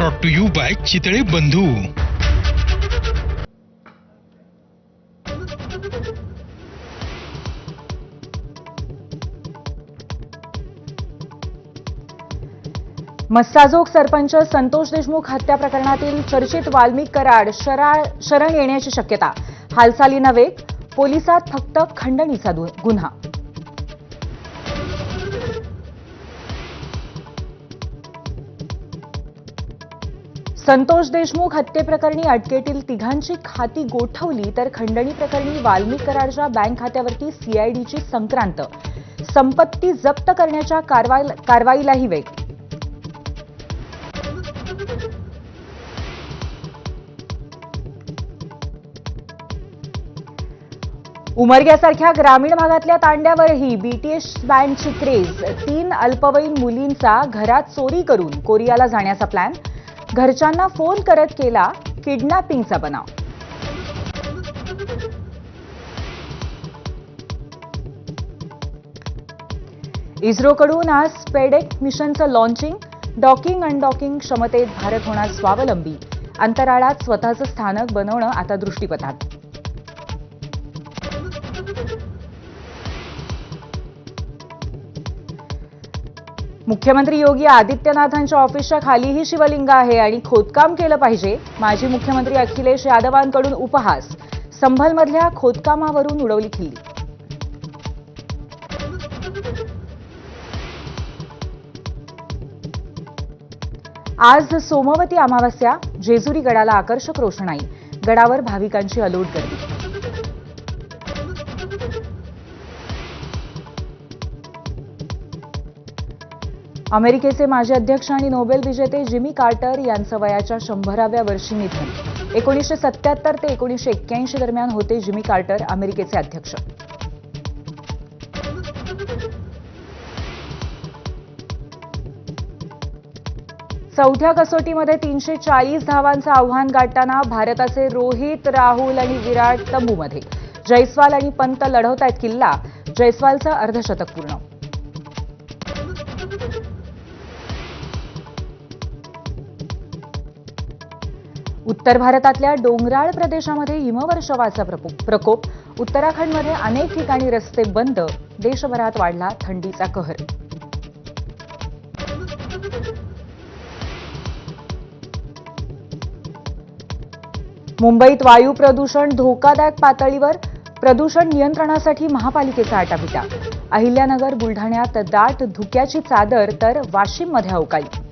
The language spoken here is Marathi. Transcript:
Brought to you by Chitale Bandhu. Massajog sarpanch Santosh Deshmukh हत्या प्रकरणातील चर्चित वाल्मिक कराड शरण येण्याची शक्यता। हालचालींना वेग, पोलिसात फक्त खंडणीचा गुन्हा। संतोष देशमुख हत्येप्रकरणी अटकेतील तिघांची खाती गोठवली तर खंडणी प्रकरणी वाल्मिक कराडच्या बँक खात्यावरती सीआयडीची संक्रांत। संपत्ती जप्त करण्याच्या कारवाईलाही वेग। उमरग्यासारख्या ग्रामीण भागातल्या तांड्यावरही बीटीएस बँडची क्रेज। 3 अल्पवयीन मुलींचा घरात चोरी करून कोरियाला जाण्याचा प्लॅन। घरच्यांना फोन करत केला किडनॅपिंगचा बनाव। इस्रोकडून आज स्पेडेक्स मिशनचं लॉन्चिंग। डॉकिंग अनडॉकिंग क्षमतेत भारत होणार स्वावलंबी। अंतराळात स्वतःचं स्थानक बनवणं आता दृष्टीपथात। मुख्यमंत्री योगी आदित्यनाथांच्या ऑफिसच्या खालीही शिवलिंग आहे आणि खोदकाम केलं पाहिजे। माजी मुख्यमंत्री अखिलेश यादवांकडून उपहास। संभलमधल्या खोदकामावरून उडवली खिल्ली। आज सोमवती अमावस्या। जेजुरी गडाला आकर्षक रोषणाई। गडावर भाविकांची अलोट गर्दी। अमेरिकेचे माजी अध्यक्ष आणि नोबेल विजेते जिमी कार्टर यांचं वयाच्या 100व्या वर्षी निधन। 1977 ते 1981 दरम्यान होते जिमी कार्टर अमेरिकेचे अध्यक्ष। चौथ्या कसोटीमध्ये 340 धावांचं आव्हान गाठताना भारताचे रोहित, राहुल आणि विराट तंबूमध्ये। जयस्वाल आणि पंत लढवतायत किल्ला। जयस्वालचं अर्धशतक पूर्ण। उत्तर भारतातल्या डोंगराळ प्रदेशामध्ये हिमवर्षावाचा प्रकोप। उत्तराखंडमध्ये अनेक ठिकाणी रस्ते बंद। देशभरात वाढला थंडीचा कहर। मुंबईत वायू प्रदूषण धोकादायक पातळीवर। प्रदूषण नियंत्रणासाठी महापालिकेचा आटापिटा। अहिल्यानगर, बुलढाण्यात दाट धुक्याची चादर तर वाशिममध्ये अवकाळी।